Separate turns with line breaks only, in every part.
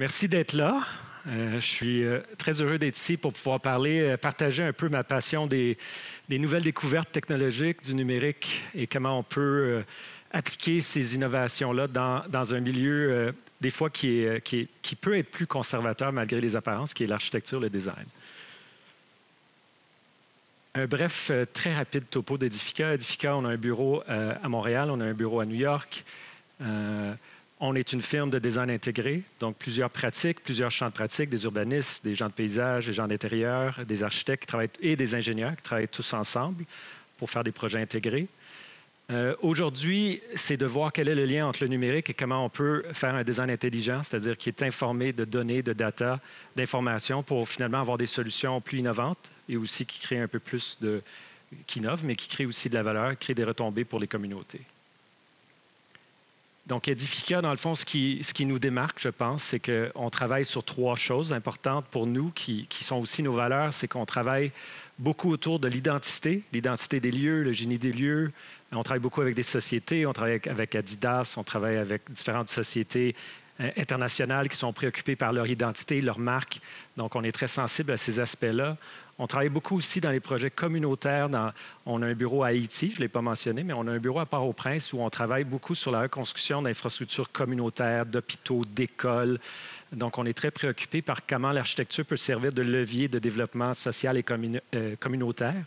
Merci d'être là. Je suis très heureux d'être ici pour pouvoir partager un peu ma passion des nouvelles découvertes technologiques, du numérique et comment on peut appliquer ces innovations-là dans un milieu, des fois, qui peut être plus conservateur malgré les apparences, qui est l'architecture, le design. Un bref, très rapide topo d'Edifica. Edifica, on a un bureau à Montréal, on a un bureau à New York. On est une firme de design intégré, donc plusieurs pratiques, plusieurs champs de pratique, des urbanistes, des gens de paysage, des gens d'intérieur, des architectes qui travaillent, et des ingénieurs qui travaillent tous ensemble pour faire des projets intégrés. Aujourd'hui, c'est de voir quel est le lien entre le numérique et comment on peut faire un design intelligent, c'est-à-dire qui est informé de données, de data, d'informations pour finalement avoir des solutions plus innovantes et aussi qui créent un peu plus qui innovent, mais qui créent aussi de la valeur, qui créent des retombées pour les communautés. Donc, Edifica, dans le fond, ce qui nous démarque, je pense, c'est qu'on travaille sur trois choses importantes pour nous qui sont aussi nos valeurs. C'est qu'on travaille beaucoup autour de l'identité des lieux, le génie des lieux. On travaille beaucoup avec des sociétés. On travaille avec Adidas, on travaille avec différentes sociétés internationales qui sont préoccupées par leur identité, leur marque. Donc, on est très sensible à ces aspects-là. On travaille beaucoup aussi dans les projets communautaires. On a un bureau à Haïti, je ne l'ai pas mentionné, mais on a un bureau à Port-au-Prince où on travaille beaucoup sur la reconstruction d'infrastructures communautaires, d'hôpitaux, d'écoles. Donc, on est très préoccupé par comment l'architecture peut servir de levier de développement social et communautaire.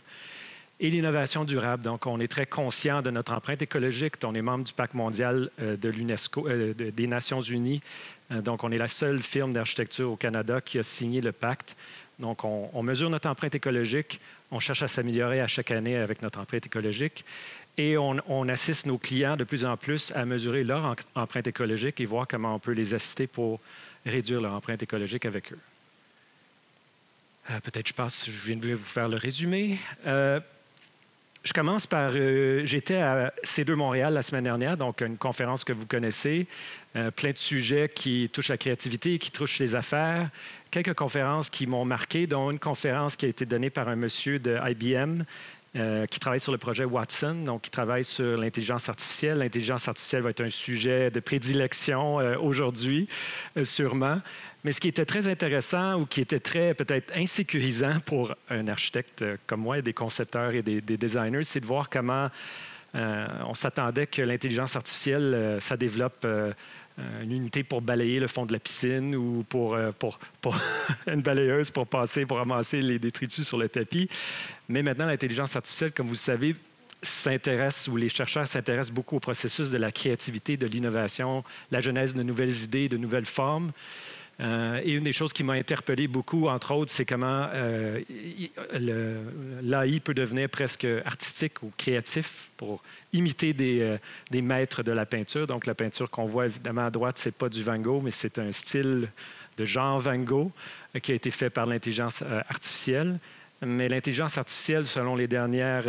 Et l'innovation durable. Donc, on est très conscient de notre empreinte écologique. On est membre du Pacte mondial de l'UNESCO, des Nations unies. Donc, on est la seule firme d'architecture au Canada qui a signé le pacte. Donc, on mesure notre empreinte écologique. On cherche à s'améliorer à chaque année avec notre empreinte écologique. Et on assiste nos clients de plus en plus à mesurer leur empreinte écologique et voir comment on peut les assister pour réduire leur empreinte écologique avec eux. Peut-être je viens de vous faire le résumé. Je commence par... J'étais à C2 Montréal la semaine dernière, donc une conférence que vous connaissez, plein de sujets qui touchent la créativité, qui touchent les affaires, quelques conférences qui m'ont marqué, dont une conférence qui a été donnée par un monsieur de IBM qui travaille sur le projet Watson, donc qui travaille sur l'intelligence artificielle. L'intelligence artificielle va être un sujet de prédilection aujourd'hui, sûrement. Mais ce qui était très intéressant ou qui était très peut-être insécurisant pour un architecte comme moi, et des concepteurs et des designers, c'est de voir comment on s'attendait que l'intelligence artificielle, ça développe une unité pour balayer le fond de la piscine ou pour une balayeuse pour ramasser les détritus sur le tapis. Mais maintenant, l'intelligence artificielle, comme vous le savez, les chercheurs s'intéressent beaucoup au processus de la créativité, de l'innovation, la genèse de nouvelles idées, de nouvelles formes. Et une des choses qui m'a interpellé beaucoup, entre autres, c'est comment l'AI peut devenir presque artistique ou créatif pour imiter des maîtres de la peinture. Donc, la peinture qu'on voit évidemment à droite, ce n'est pas du Van Gogh, mais c'est un style de genre Van Gogh qui a été fait par l'intelligence artificielle. Mais l'intelligence artificielle, selon les dernières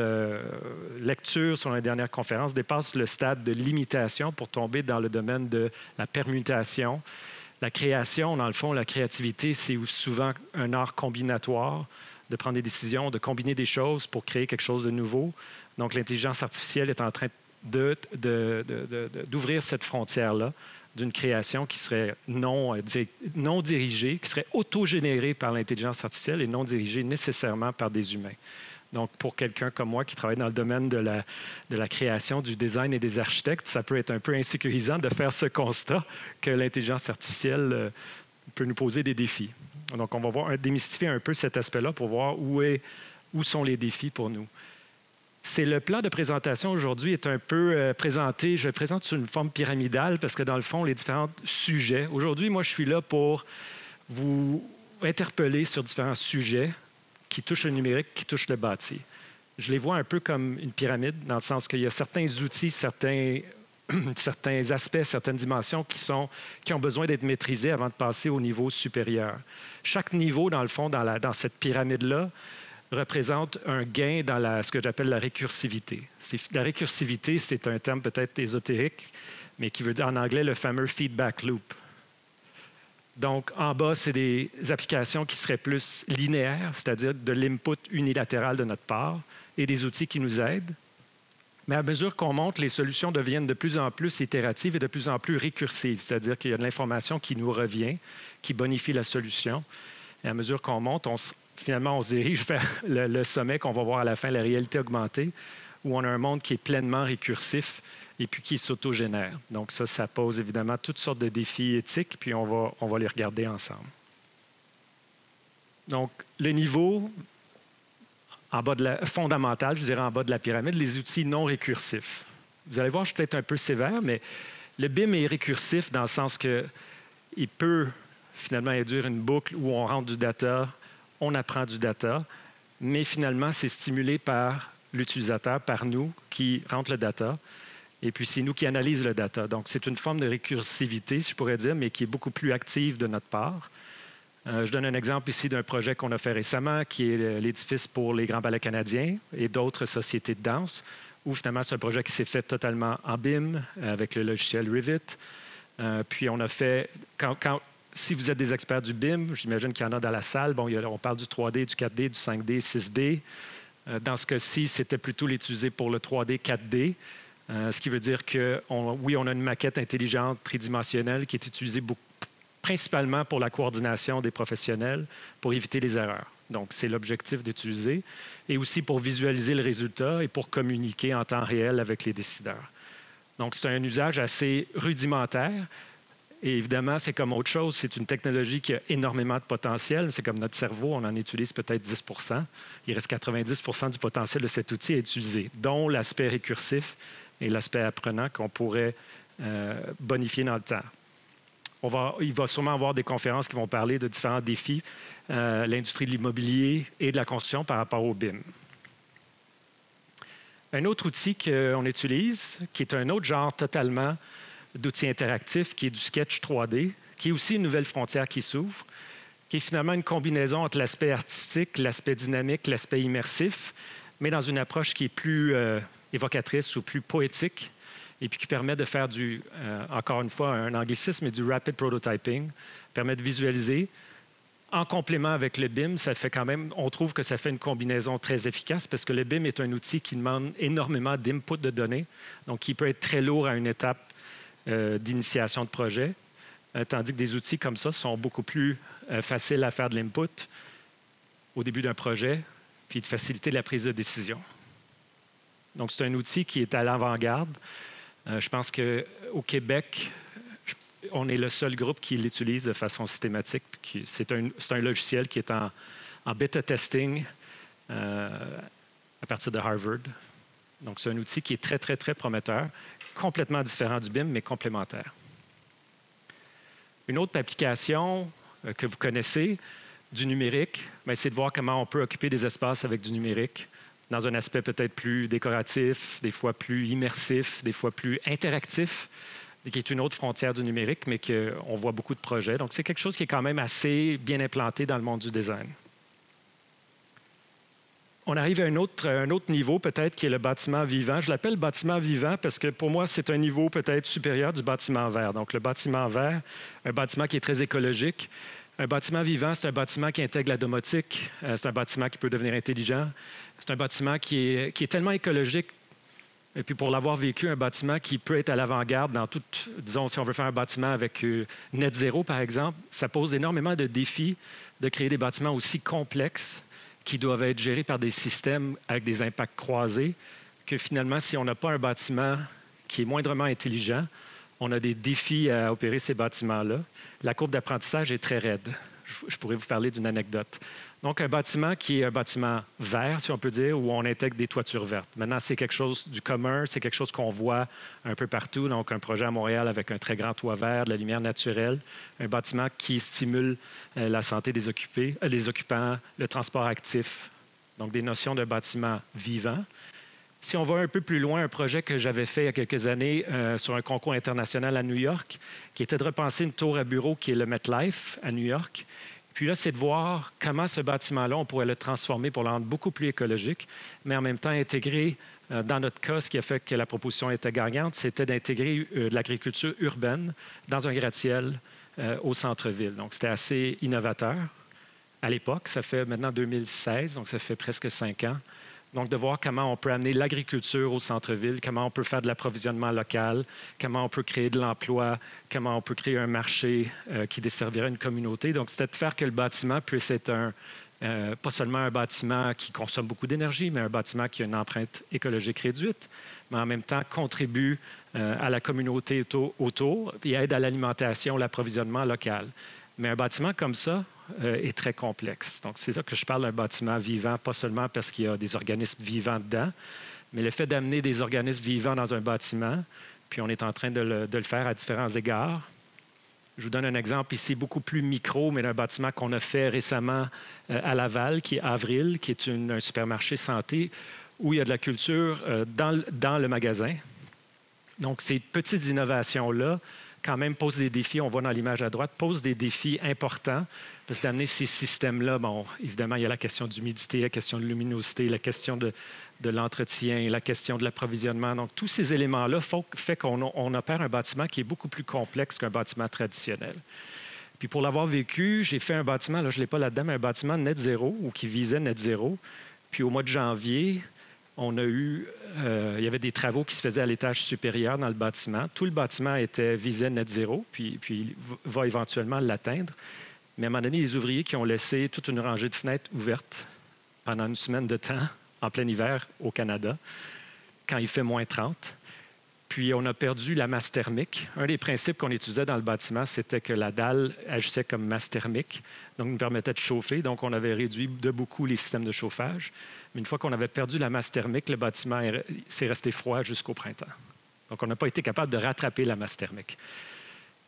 lectures, selon les dernières conférences, dépasse le stade de l'imitation pour tomber dans le domaine de la permutation. La création, dans le fond, la créativité, c'est souvent un art combinatoire, de prendre des décisions, de combiner des choses pour créer quelque chose de nouveau. Donc, l'intelligence artificielle est en train d'ouvrir cette frontière-là d'une création qui serait non dirigée, qui serait autogénérée par l'intelligence artificielle et non dirigée nécessairement par des humains. Donc, pour quelqu'un comme moi qui travaille dans le domaine de la création, du design et des architectes, ça peut être un peu insécurisant de faire ce constat que l'intelligence artificielle peut nous poser des défis. Donc, on va démystifier un peu cet aspect-là pour voir où sont les défis pour nous. Le plan de présentation aujourd'hui est un peu présenté, je le présente sous une forme pyramidale parce que dans le fond, les différents sujets. Aujourd'hui, moi, je suis là pour vous interpeller sur différents sujets qui touchent le numérique, qui touchent le bâti. Je les vois un peu comme une pyramide, dans le sens qu'il y a certains outils, certains aspects, certaines dimensions qui ont besoin d'être maîtrisés avant de passer au niveau supérieur. Chaque niveau, dans le fond, dans cette pyramide-là, représente un gain dans ce que j'appelle la récursivité. La récursivité, c'est un terme peut-être ésotérique, mais qui veut dire en anglais le fameux feedback loop. Donc, en bas, c'est des applications qui seraient plus linéaires, c'est-à-dire de l'input unilatéral de notre part et des outils qui nous aident. Mais à mesure qu'on monte, les solutions deviennent de plus en plus itératives et de plus en plus récursives, c'est-à-dire qu'il y a de l'information qui nous revient, qui bonifie la solution. Et à mesure qu'on monte, finalement, on se dirige vers le sommet qu'on va voir à la fin, la réalité augmentée, où on a un monde qui est pleinement récursif et puis qui s'autogénère. Donc ça pose évidemment toutes sortes de défis éthiques, puis on va les regarder ensemble. Donc, le niveau en bas fondamental, je dirais en bas de la pyramide, les outils non récursifs. Vous allez voir, je suis peut-être un peu sévère, mais le BIM est récursif dans le sens qu'il peut finalement induire une boucle où on rentre du data, on apprend du data, mais finalement, c'est stimulé par l'utilisateur, par nous, qui rentre le data, et puis c'est nous qui analysons le data. Donc, c'est une forme de récursivité, si je pourrais dire, mais qui est beaucoup plus active de notre part. Je donne un exemple ici d'un projet qu'on a fait récemment, qui est l'édifice pour les Grands Ballets canadiens et d'autres sociétés de danse, où finalement, c'est un projet qui s'est fait totalement en BIM, avec le logiciel Revit. Puis on a fait... Si vous êtes des experts du BIM, j'imagine qu'il y en a dans la salle, on parle du 3D, du 4D, du 5D, 6D. Dans ce cas-ci, c'était plutôt l'utiliser pour le 3D, 4D. Ce qui veut dire on a une maquette intelligente tridimensionnelle qui est utilisée principalement pour la coordination des professionnels, pour éviter les erreurs. Donc, c'est l'objectif d'utiliser, et aussi pour visualiser le résultat et pour communiquer en temps réel avec les décideurs. Donc, c'est un usage assez rudimentaire. Et évidemment, c'est comme autre chose. C'est une technologie qui a énormément de potentiel. C'est comme notre cerveau, on en utilise peut-être 10 %. Il reste 90 % du potentiel de cet outil à utiliser, dont l'aspect récursif et l'aspect apprenant qu'on pourrait bonifier dans le temps. Il va sûrement y avoir des conférences qui vont parler de différents défis, l'industrie de l'immobilier et de la construction par rapport au BIM. Un autre outil qu'on utilise, qui est un autre genre totalement d'outils interactifs, qui est du sketch 3D, qui est aussi une nouvelle frontière qui s'ouvre, qui est finalement une combinaison entre l'aspect artistique, l'aspect dynamique, l'aspect immersif, mais dans une approche qui est plus évocatrice ou plus poétique, et puis qui permet de faire encore une fois, un anglicisme, mais du rapid prototyping, permet de visualiser. En complément avec le BIM, on trouve que ça fait une combinaison très efficace parce que le BIM est un outil qui demande énormément d'input de données, donc qui peut être très lourd à une étape d'initiation de projet, tandis que des outils comme ça sont beaucoup plus faciles à faire de l'input au début d'un projet, puis de faciliter la prise de décision. Donc, c'est un outil qui est à l'avant-garde. Je pense qu'au Québec, on est le seul groupe qui l'utilise de façon systématique. C'est un logiciel qui est en bêta testing à partir de Harvard. Donc, c'est un outil qui est très, très, très prometteur, complètement différent du BIM, mais complémentaire. Une autre application que vous connaissez du numérique, c'est de voir comment on peut occuper des espaces avec du numérique, dans un aspect peut-être plus décoratif, des fois plus immersif, des fois plus interactif, qui est une autre frontière du numérique, mais qu'on voit beaucoup de projets. Donc, c'est quelque chose qui est quand même assez bien implanté dans le monde du design. On arrive à un autre niveau, peut-être, qui est le bâtiment vivant. Je l'appelle bâtiment vivant parce que pour moi, c'est un niveau peut-être supérieur du bâtiment vert. Donc, le bâtiment vert, un bâtiment qui est très écologique. Un bâtiment vivant, c'est un bâtiment qui intègre la domotique. C'est un bâtiment qui peut devenir intelligent. C'est un bâtiment qui est tellement écologique. Et puis, pour l'avoir vécu, un bâtiment qui peut être à l'avant-garde dans toute, disons, si on veut faire un bâtiment avec net zéro, par exemple, ça pose énormément de défis de créer des bâtiments aussi complexes qui doivent être gérés par des systèmes avec des impacts croisés, que finalement, si on n'a pas un bâtiment qui est moindrement intelligent, on a des défis à opérer ces bâtiments-là. La courbe d'apprentissage est très raide. Je pourrais vous parler d'une anecdote. Donc, un bâtiment qui est un bâtiment vert, si on peut dire, où on intègre des toitures vertes. Maintenant, c'est quelque chose du commun, c'est quelque chose qu'on voit un peu partout. Donc, un projet à Montréal avec un très grand toit vert, de la lumière naturelle, un bâtiment qui stimule la santé des occupants, le transport actif. Donc, des notions de bâtiment vivant. Si on va un peu plus loin, un projet que j'avais fait il y a quelques années sur un concours international à New York, qui était de repenser une tour à bureau qui est le MetLife à New York. Puis là, c'est de voir comment ce bâtiment-là, on pourrait le transformer pour le rendre beaucoup plus écologique, mais en même temps intégrer, dans notre cas, ce qui a fait que la proposition était gagnante, c'était d'intégrer de l'agriculture urbaine dans un gratte-ciel au centre-ville. Donc, c'était assez innovateur à l'époque. Ça fait maintenant 2016, donc ça fait presque 5 ans. Donc, de voir comment on peut amener l'agriculture au centre-ville, comment on peut faire de l'approvisionnement local, comment on peut créer de l'emploi, comment on peut créer un marché qui desservirait une communauté. Donc, c'était de faire que le bâtiment puisse être pas seulement un bâtiment qui consomme beaucoup d'énergie, mais un bâtiment qui a une empreinte écologique réduite, mais en même temps contribue à la communauté autour et aide à l'alimentation, l'approvisionnement local. Mais un bâtiment comme ça est très complexe. Donc, c'est ça que je parle d'un bâtiment vivant, pas seulement parce qu'il y a des organismes vivants dedans, mais le fait d'amener des organismes vivants dans un bâtiment, puis on est en train de le faire à différents égards. Je vous donne un exemple ici, beaucoup plus micro, mais d'un bâtiment qu'on a fait récemment à Laval, qui est Avril, qui est un supermarché santé, où il y a de la culture dans le magasin. Donc, ces petites innovations-là, quand même, posent des défis, on voit dans l'image à droite, posent des défis importants, parce que d'amener ces systèmes-là, bon, évidemment, il y a la question d'humidité, la question de luminosité, la question de l'entretien, la question de l'approvisionnement. Donc, tous ces éléments-là font qu'on opère un bâtiment qui est beaucoup plus complexe qu'un bâtiment traditionnel. Puis pour l'avoir vécu, j'ai fait un bâtiment, là, je ne l'ai pas là-dedans, mais un bâtiment net zéro, ou qui visait net zéro. Puis au mois de janvier, il y avait des travaux qui se faisaient à l'étage supérieur dans le bâtiment. Tout le bâtiment visait net zéro, puis va éventuellement l'atteindre. Mais à un moment donné, les ouvriers qui ont laissé toute une rangée de fenêtres ouvertes pendant une semaine de temps, en plein hiver au Canada, quand il fait moins 30. Puis on a perdu la masse thermique. Un des principes qu'on utilisait dans le bâtiment, c'était que la dalle agissait comme masse thermique, donc nous permettait de chauffer. Donc on avait réduit de beaucoup les systèmes de chauffage. Mais une fois qu'on avait perdu la masse thermique, le bâtiment s'est resté froid jusqu'au printemps. Donc on n'a pas été capable de rattraper la masse thermique.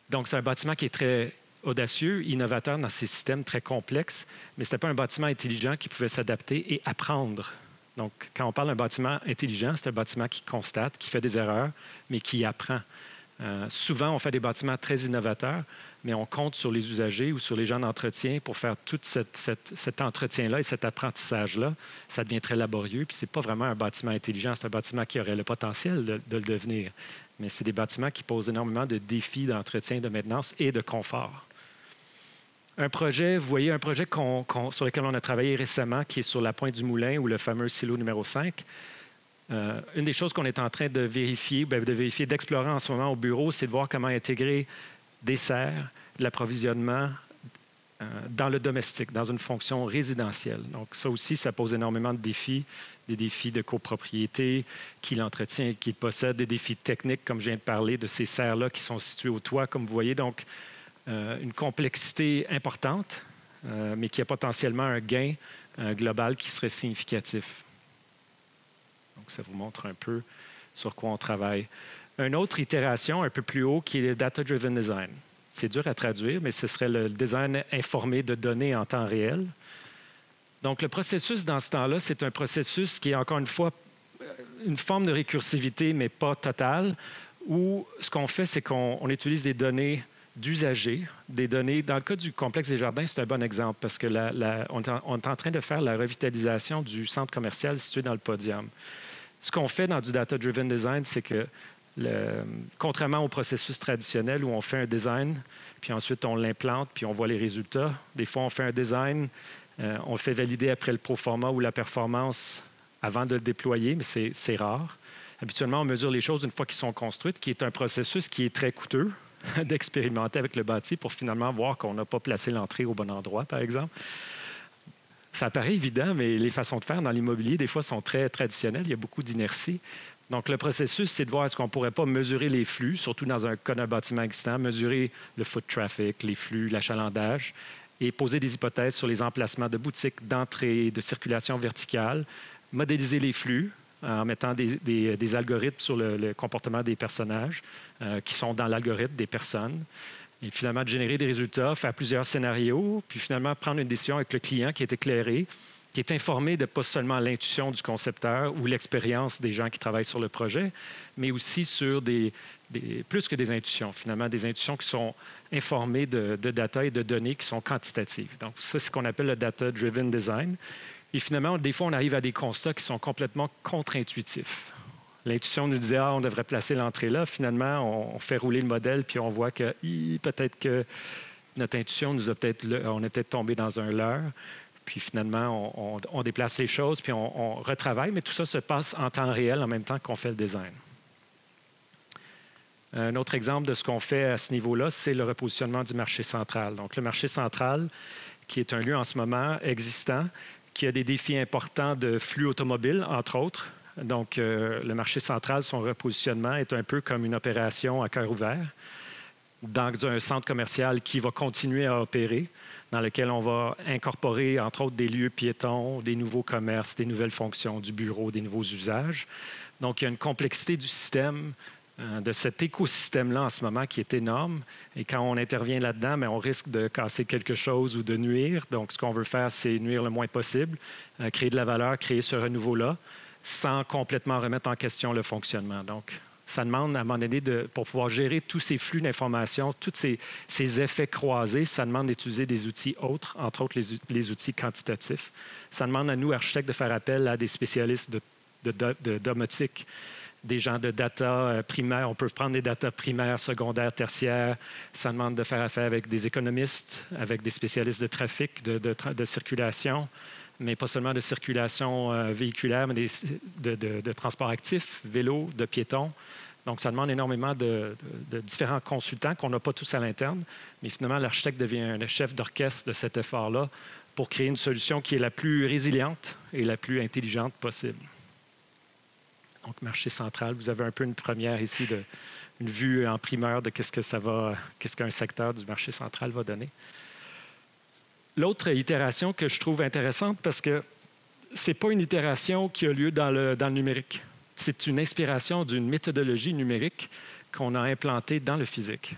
Donc c'est un bâtiment qui est très audacieux, innovateur dans ses systèmes très complexes, mais ce n'était pas un bâtiment intelligent qui pouvait s'adapter et apprendre. Donc, quand on parle d'un bâtiment intelligent, c'est un bâtiment qui constate, qui fait des erreurs, mais qui apprend. Souvent, on fait des bâtiments très innovateurs, mais on compte sur les usagers ou sur les gens d'entretien pour faire tout cet entretien-là et cet apprentissage-là. Ça devient très laborieux, puis ce n'est pas vraiment un bâtiment intelligent, c'est un bâtiment qui aurait le potentiel de le devenir. Mais c'est des bâtiments qui posent énormément de défis d'entretien, de maintenance et de confort. Un projet, vous voyez, un projet sur lequel on a travaillé récemment, qui est sur la Pointe du Moulin, ou le fameux silo numéro 5. Une des choses qu'on est en train de vérifier, d'explorer en ce moment au bureau, c'est de voir comment intégrer des serres, de l'approvisionnement dans le domestique, dans une fonction résidentielle. Donc ça aussi, ça pose énormément de défis, des défis de copropriété, qui l'entretient, qui le possède, des défis techniques, comme je viens de parler, de ces serres-là qui sont situées au toit, comme vous voyez. Donc, une complexité importante, mais qui a potentiellement un gain global qui serait significatif. Donc, ça vous montre un peu sur quoi on travaille. Une autre itération un peu plus haut qui est le Data-Driven Design. C'est dur à traduire, mais ce serait le design informé de données en temps réel. Donc, le processus dans ce temps-là, c'est un processus qui est encore une fois une forme de récursivité, mais pas totale, où ce qu'on fait, c'est qu'on utilise des données d'usagers, des données. Dans le cas du complexe des Jardins, c'est un bon exemple parce que on est en train de faire la revitalisation du centre commercial situé dans le Podium. Ce qu'on fait dans du data-driven design, c'est que, contrairement au processus traditionnel où on fait un design, puis ensuite on l'implante, puis on voit les résultats, des fois on fait un design, on le fait valider après le proforma ou la performance avant de le déployer, mais c'est rare. Habituellement, on mesure les choses une fois qu'ils sont construites, qui est un processus qui est très coûteux d'expérimenter avec le bâti pour finalement voir qu'on n'a pas placé l'entrée au bon endroit, par exemple. Ça paraît évident, mais les façons de faire dans l'immobilier, des fois, sont très traditionnelles. Il y a beaucoup d'inertie. Donc, le processus, c'est de voir est-ce qu'on ne pourrait pas mesurer les flux, surtout dans un cas d'un bâtiment existant, mesurer le foot traffic, les flux, l'achalandage, et poser des hypothèses sur les emplacements de boutiques, d'entrée, de circulation verticale, modéliser les flux, en mettant des algorithmes sur le comportement des personnages qui sont dans l'algorithme des personnes. Et finalement, de générer des résultats, faire plusieurs scénarios, puis finalement prendre une décision avec le client qui est éclairé, qui est informé de pas seulement l'intuition du concepteur ou l'expérience des gens qui travaillent sur le projet, mais aussi sur plus que des intuitions, finalement, des intuitions qui sont informées de data et de données qui sont quantitatives. Donc, ça, c'est ce qu'on appelle le data-driven design. Et finalement, des fois, on arrive à des constats qui sont complètement contre-intuitifs. L'intuition nous disait, on devrait placer l'entrée là. Finalement, on fait rouler le modèle, puis on voit que peut-être que notre intuition on est peut-être tombé dans un leurre. Puis finalement, on déplace les choses, puis on retravaille, mais tout ça se passe en temps réel en même temps qu'on fait le design. Un autre exemple de ce qu'on fait à ce niveau-là, c'est le repositionnement du marché central. Donc, le marché central, qui est un lieu en ce moment existant, qui a des défis importants de flux automobile, entre autres. Donc, le marché central, son repositionnement est un peu comme une opération à cœur ouvert dans un centre commercial qui va continuer à opérer, dans lequel on va incorporer, entre autres, des lieux piétons, des nouveaux commerces, des nouvelles fonctions du bureau, des nouveaux usages. Donc, il y a une complexité du système, de cet écosystème-là en ce moment qui est énorme. Et quand on intervient là-dedans, bien, on risque de casser quelque chose ou de nuire. Donc, ce qu'on veut faire, c'est nuire le moins possible, créer de la valeur, créer ce renouveau-là, sans complètement remettre en question le fonctionnement. Donc, ça demande, à un moment donné, pour pouvoir gérer tous ces flux d'informations, tous ces effets croisés, ça demande d'utiliser des outils autres, entre autres les outils quantitatifs. Ça demande à nous, architectes, de faire appel à des spécialistes de domotique, des gens de data primaire. On peut prendre des data primaires, secondaires, tertiaires. Ça demande de faire affaire avec des économistes, avec des spécialistes de trafic, de circulation, mais pas seulement de circulation véhiculaire, mais de transport actif, vélo, de piétons. Donc, ça demande énormément de différents consultants qu'on n'a pas tous à l'interne. Mais finalement, l'architecte devient le chef d'orchestre de cet effort-là pour créer une solution qui est la plus résiliente et la plus intelligente possible. Donc, marché central, vous avez un peu une première ici, une vue en primeur de qu'est-ce qu'un secteur du marché central va donner. L'autre itération que je trouve intéressante, parce que ce n'est pas une itération qui a lieu dans le numérique. C'est une inspiration d'une méthodologie numérique qu'on a implantée dans le physique.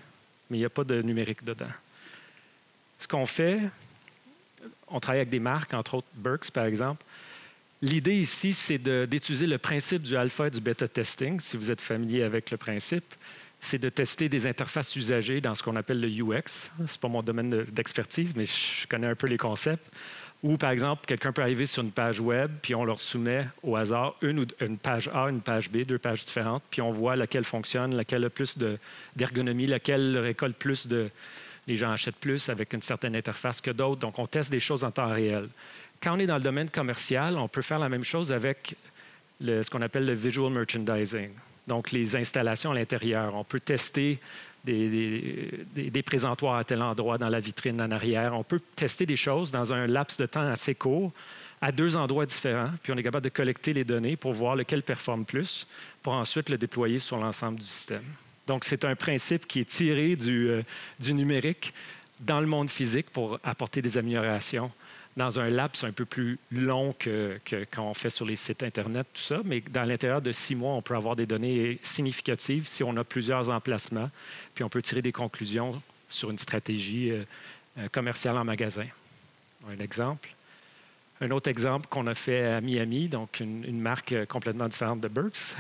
Mais il n'y a pas de numérique dedans. Ce qu'on fait, on travaille avec des marques, entre autres Burks, par exemple. L'idée ici, c'est d'utiliser le principe du alpha et du bêta testing, si vous êtes familier avec le principe. C'est de tester des interfaces usagées dans ce qu'on appelle le UX. Ce n'est pas mon domaine d'expertise, mais je connais un peu les concepts. Ou, par exemple, quelqu'un peut arriver sur une page web, puis on leur soumet au hasard une page A, une page B, deux pages différentes, puis on voit laquelle fonctionne, laquelle a plus d'ergonomie, laquelle récolte plus les gens achètent plus avec une certaine interface que d'autres. Donc, on teste des choses en temps réel. Quand on est dans le domaine commercial, on peut faire la même chose avec ce qu'on appelle le visual merchandising. Donc, les installations à l'intérieur. On peut tester des présentoirs à tel endroit, dans la vitrine en arrière. On peut tester des choses dans un laps de temps assez court, à deux endroits différents, puis on est capable de collecter les données pour voir lequel performe plus, pour ensuite le déployer sur l'ensemble du système. Donc, c'est un principe qui est tiré du numérique dans le monde physique pour apporter des améliorations dans un laps un peu plus long que quand on fait sur les sites Internet, tout ça. Mais dans l'intérieur de 6 mois, on peut avoir des données significatives si on a plusieurs emplacements, puis on peut tirer des conclusions sur une stratégie commerciale en magasin. Un exemple. Un autre exemple qu'on a fait à Miami, donc une marque complètement différente de Burks,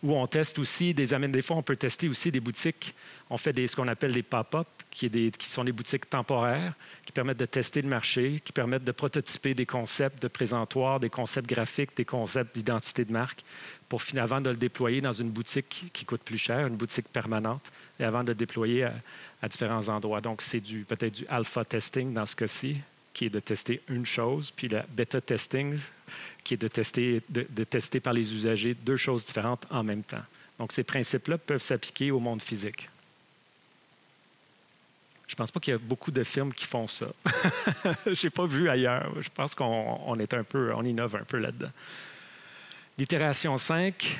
où on teste aussi des fois, on peut tester aussi des boutiques. On fait ce qu'on appelle des pop-up, qui sont des boutiques temporaires, qui permettent de tester le marché, qui permettent de prototyper des concepts de présentoirs, des concepts graphiques, des concepts d'identité de marque, pour avant de le déployer dans une boutique qui coûte plus cher, une boutique permanente, et avant de le déployer à différents endroits. Donc, c'est peut-être du alpha testing dans ce cas-ci, qui est de tester une chose, puis le bêta testing, qui est de tester par les usagers deux choses différentes en même temps. Donc, ces principes-là peuvent s'appliquer au monde physique. Je ne pense pas qu'il y a beaucoup de firmes qui font ça. Je n'ai pas vu ailleurs. Je pense qu'on innove un peu là-dedans. L'itération 5,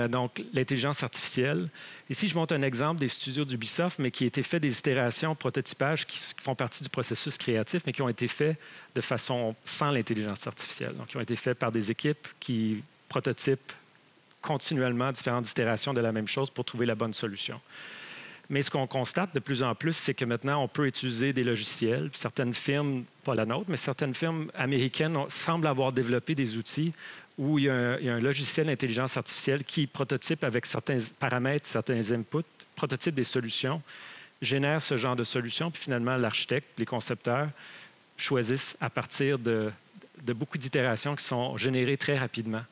donc l'intelligence artificielle. Ici, je montre un exemple des studios d'Ubisoft, mais qui a été fait des itérations, prototypage qui font partie du processus créatif, mais qui ont été faits de façon sans l'intelligence artificielle. Donc, qui ont été faits par des équipes qui prototypent continuellement différentes itérations de la même chose pour trouver la bonne solution. Mais ce qu'on constate de plus en plus, c'est que maintenant, on peut utiliser des logiciels. Certaines firmes, pas la nôtre, mais certaines firmes américaines semblent avoir développé des outils où il y a un logiciel d'intelligence artificielle qui prototype avec certains paramètres, certains inputs, prototype des solutions, génère ce genre de solutions, puis finalement, l'architecte, les concepteurs choisissent à partir de beaucoup d'itérations qui sont générées très rapidement.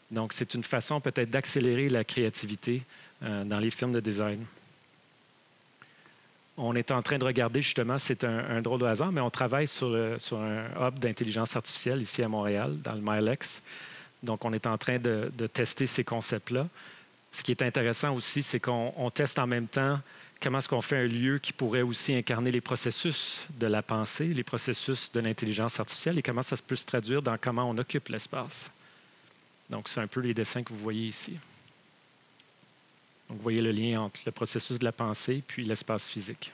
Donc, c'est une façon peut-être d'accélérer la créativité dans les firmes de design. On est en train de regarder justement, c'est un drôle de hasard, mais on travaille sur un hub d'intelligence artificielle ici à Montréal, dans le MILEX. Donc, on est en train de tester ces concepts-là. Ce qui est intéressant aussi, c'est qu'on teste en même temps comment est-ce qu'on fait un lieu qui pourrait aussi incarner les processus de la pensée, les processus de l'intelligence artificielle et comment ça peut se traduire dans comment on occupe l'espace. Donc, c'est un peu les dessins que vous voyez ici. Donc, vous voyez le lien entre le processus de la pensée puis l'espace physique.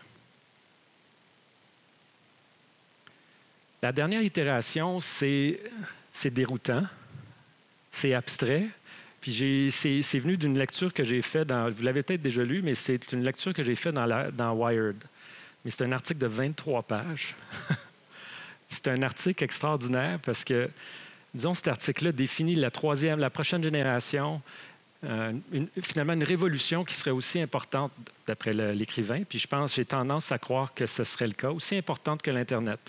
La dernière itération, c'est déroutant, c'est abstrait. Puis c'est venu d'une lecture que j'ai faite vous l'avez peut-être déjà lu, mais c'est une lecture que j'ai faite dans Wired. Mais c'est un article de 23 pages. C'est un article extraordinaire parce que, disons, cet article-là définit la prochaine génération, finalement une révolution qui serait aussi importante, d'après l'écrivain. Puis je pense, j'ai tendance à croire que ce serait le cas, aussi importante que l'Internet,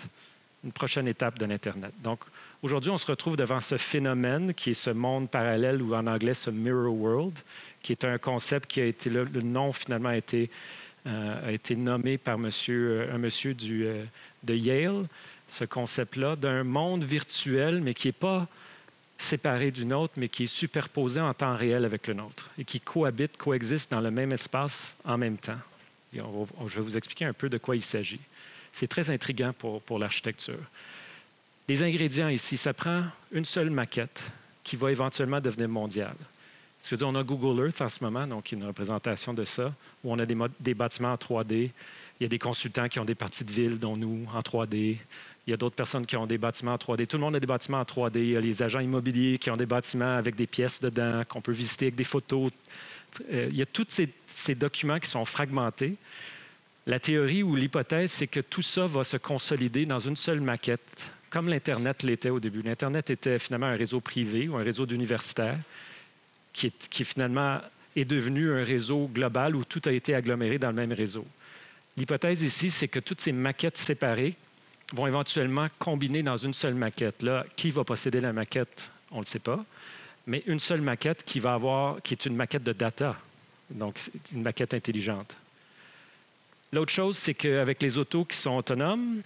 une prochaine étape de l'Internet. Donc, aujourd'hui, on se retrouve devant ce phénomène qui est ce monde parallèle, ou en anglais, ce mirror world, qui est un concept qui a été, le nom finalement a été nommé par un monsieur de Yale, ce concept-là, d'un monde virtuel, mais qui n'est pas séparé du nôtre, mais qui est superposé en temps réel avec le nôtre et qui coexiste dans le même espace en même temps. Et je vais vous expliquer un peu de quoi il s'agit. C'est très intriguant pour l'architecture. Les ingrédients ici, ça prend une seule maquette qui va éventuellement devenir mondiale. Ce que dire, on a Google Earth en ce moment, donc une représentation de ça, où on a des bâtiments en 3D. Il y a des consultants qui ont des parties de ville, dont nous, en 3D. Il y a d'autres personnes qui ont des bâtiments en 3D. Tout le monde a des bâtiments en 3D. Il y a les agents immobiliers qui ont des bâtiments avec des pièces dedans qu'on peut visiter avec des photos. Il y a tous ces documents qui sont fragmentés. La théorie ou l'hypothèse, c'est que tout ça va se consolider dans une seule maquette, comme l'Internet l'était au début. L'Internet était finalement un réseau privé ou un réseau d'universitaires qui finalement est devenu un réseau global où tout a été aggloméré dans le même réseau. L'hypothèse ici, c'est que toutes ces maquettes séparées vont éventuellement combiner dans une seule maquette. Là, qui va posséder la maquette? On ne le sait pas. Mais une seule maquette qui est une maquette de data, donc une maquette intelligente. L'autre chose, c'est qu'avec les autos qui sont autonomes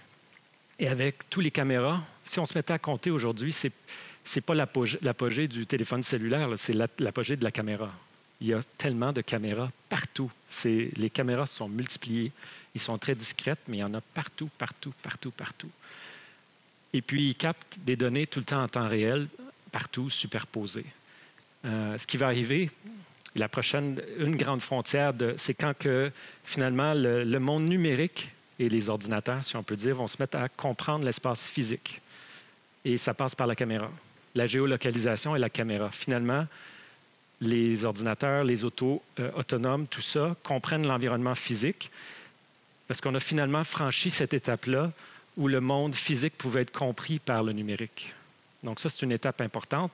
et avec tous les caméras, si on se mettait à compter aujourd'hui, ce n'est pas l'apogée du téléphone cellulaire, c'est l'apogée de la caméra. Il y a tellement de caméras partout. Les caméras se sont multipliées. Ils sont très discrètes, mais il y en a partout, partout, partout, partout. Et puis, ils captent des données tout le temps en temps réel, partout, superposées. Ce qui va arriver, une grande frontière, c'est quand que, finalement, le monde numérique et les ordinateurs, si on peut dire, vont se mettre à comprendre l'espace physique. Et ça passe par la caméra. La géolocalisation et la caméra. Finalement, les ordinateurs, les autos autonomes, tout ça, comprennent l'environnement physique parce qu'on a finalement franchi cette étape-là où le monde physique pouvait être compris par le numérique. Donc ça, c'est une étape importante.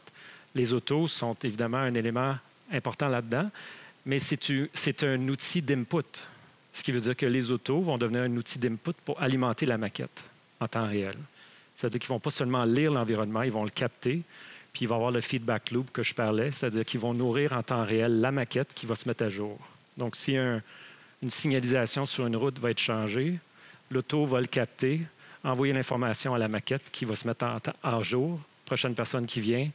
Les autos sont évidemment un élément important là-dedans, mais c'est un outil d'input, ce qui veut dire que les autos vont devenir un outil d'input pour alimenter la maquette en temps réel. C'est-à-dire qu'ils ne vont pas seulement lire l'environnement, ils vont le capter, puis il va y avoir le feedback loop que je parlais, c'est-à-dire qu'ils vont nourrir en temps réel la maquette qui va se mettre à jour. Donc, si une signalisation sur une route va être changée, l'auto va le capter, envoyer l'information à la maquette qui va se mettre en jour. Prochaine personne qui vient,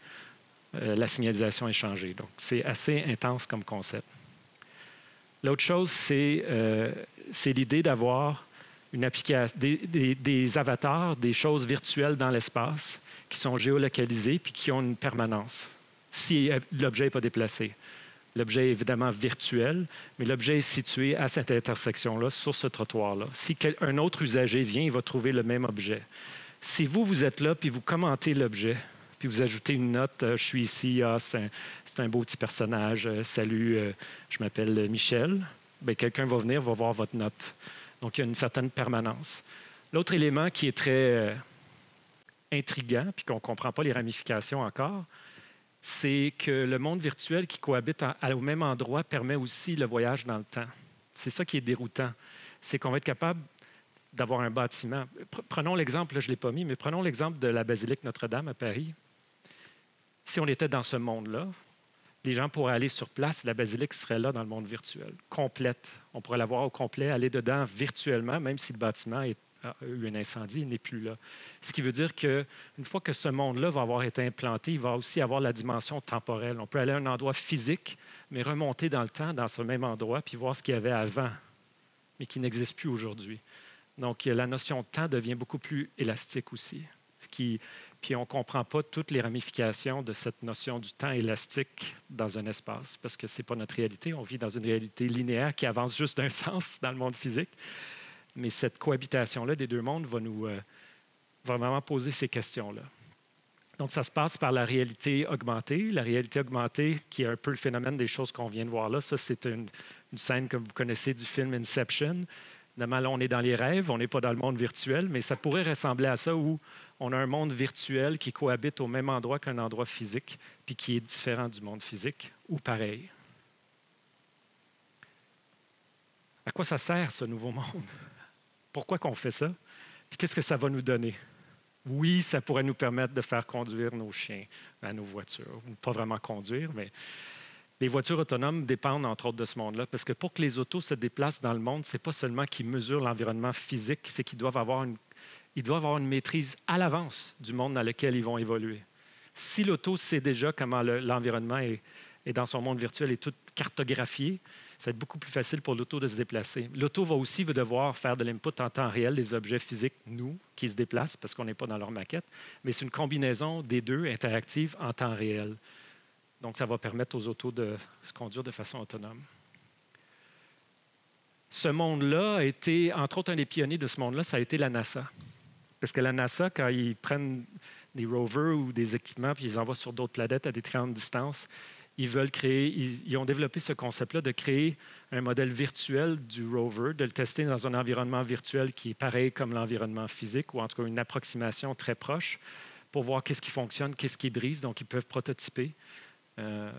la signalisation est changée. Donc, c'est assez intense comme concept. L'autre chose, c'est l'idée d'avoir une application, des avatars, des choses virtuelles dans l'espace qui sont géolocalisées puis qui ont une permanence si l'objet n'est pas déplacé. L'objet est évidemment virtuel, mais l'objet est situé à cette intersection-là, sur ce trottoir-là. Si un autre usager vient, il va trouver le même objet. Si vous êtes là puis vous commentez l'objet, puis vous ajoutez une note, je suis ici, c'est un beau petit personnage, salut, je m'appelle Michel, bien, quelqu'un va venir, va voir votre note. Donc, il y a une certaine permanence. L'autre élément qui est très intriguant, puis qu'on ne comprend pas les ramifications encore, c'est que le monde virtuel qui cohabite au même endroit permet aussi le voyage dans le temps. C'est ça qui est déroutant. C'est qu'on va être capable d'avoir un bâtiment. Prenons l'exemple, là, je ne l'ai pas mis, mais prenons l'exemple de la basilique Notre-Dame à Paris. Si on était dans ce monde-là, Les gens pourraient aller sur place, la basilique serait là dans le monde virtuel, complète. On pourrait la voir au complet, aller dedans virtuellement, même si le bâtiment a eu un incendie, il n'est plus là. Ce qui veut dire qu'une fois que ce monde-là va avoir été implanté, il va aussi avoir la dimension temporelle. On peut aller à un endroit physique, mais remonter dans le temps, dans ce même endroit, puis voir ce qu'il y avait avant, mais qui n'existe plus aujourd'hui. Donc, la notion de temps devient beaucoup plus élastique aussi. Puis on ne comprend pas toutes les ramifications de cette notion du temps élastique dans un espace, parce que ce n'est pas notre réalité. On vit dans une réalité linéaire qui avance juste d'un sens dans le monde physique. Mais cette cohabitation-là des deux mondes va vraiment poser ces questions-là. Donc, ça se passe par la réalité augmentée. La réalité augmentée, qui est un peu le phénomène des choses qu'on vient de voir là, ça, c'est une scène que vous connaissez du film Inception. Évidemment, là, on est dans les rêves, on n'est pas dans le monde virtuel, mais ça pourrait ressembler à ça où on a un monde virtuel qui cohabite au même endroit qu'un endroit physique, puis qui est différent du monde physique, ou pareil. À quoi ça sert, ce nouveau monde? Pourquoi qu'on fait ça? Puis qu'est-ce que ça va nous donner? Oui, ça pourrait nous permettre de faire conduire nos chiens à nos voitures. Pas vraiment conduire, mais les voitures autonomes dépendent entre autres de ce monde-là, parce que pour que les autos se déplacent dans le monde, ce n'est pas seulement qu'ils mesurent l'environnement physique, c'est qu'ils doivent avoir une maîtrise à l'avance du monde dans lequel ils vont évoluer. Si l'auto sait déjà comment l'environnement est dans son monde virtuel et tout cartographié, ça va être beaucoup plus facile pour l'auto de se déplacer. L'auto va aussi devoir faire de l'input en temps réel des objets physiques, nous, qui se déplacent, parce qu'on n'est pas dans leur maquette, mais c'est une combinaison des deux interactive en temps réel. Donc, ça va permettre aux autos de se conduire de façon autonome. Ce monde-là a été, entre autres, un des pionniers de ce monde-là, ça a été la NASA. Parce que la NASA, quand ils prennent des rovers ou des équipements puis ils les envoient sur d'autres planètes à des très grandes distances, ils ont développé ce concept-là de créer un modèle virtuel du rover, de le tester dans un environnement virtuel qui est pareil comme l'environnement physique, ou en tout cas une approximation très proche, pour voir qu'est-ce qui fonctionne, qu'est-ce qui brise, donc ils peuvent prototyper.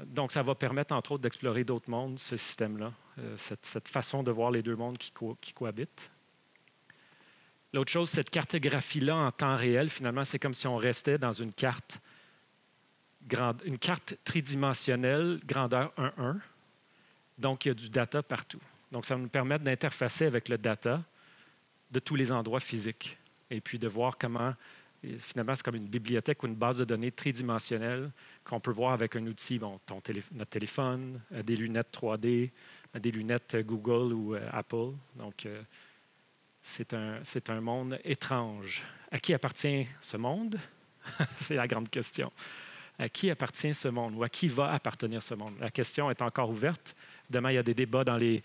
Donc, ça va permettre, entre autres, d'explorer d'autres mondes, ce système-là, cette façon de voir les deux mondes qui cohabitent. L'autre chose, cette cartographie-là en temps réel, finalement, c'est comme si on restait dans une carte tridimensionnelle, grandeur 1,1. Donc, il y a du data partout. Donc, ça va nous permettre d'interfacer avec le data de tous les endroits physiques et puis de voir comment, finalement, c'est comme une bibliothèque ou une base de données tridimensionnelle qu'on peut voir avec un outil, notre téléphone, des lunettes 3D, des lunettes Google ou Apple. Donc, c'est un monde étrange. À qui appartient ce monde? C'est la grande question. À qui appartient ce monde ou à qui va appartenir ce monde? La question est encore ouverte. Demain, il y a des débats dans les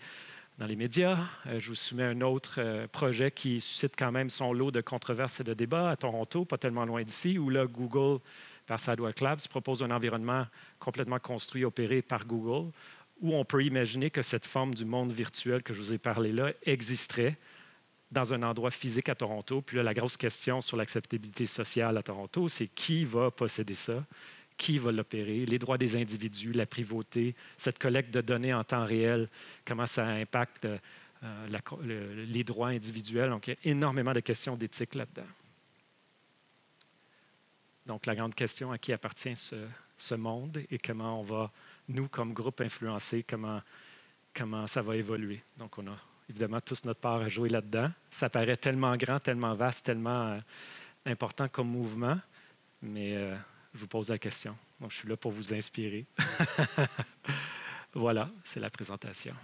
médias. Je vous soumets un autre projet qui suscite quand même son lot de controverses et de débats à Toronto, pas tellement loin d'ici, où là, Google, par Sidewalk Labs, propose un environnement complètement construit, opéré par Google, où on peut imaginer que cette forme du monde virtuel que je vous ai parlé là existerait dans un endroit physique à Toronto. Puis là, la grosse question sur l'acceptabilité sociale à Toronto, c'est qui va posséder ça? Qui va l'opérer, les droits des individus, la privauté, cette collecte de données en temps réel, comment ça impacte les droits individuels. Donc, il y a énormément de questions d'éthique là-dedans. Donc, la grande question, à qui appartient ce monde et comment on va, nous, comme groupe, influencer, comment ça va évoluer. Donc, on a évidemment tous notre part à jouer là-dedans. Ça paraît tellement grand, tellement vaste, tellement important comme mouvement, mais je vous pose la question. Donc, je suis là pour vous inspirer. Voilà, c'est la présentation.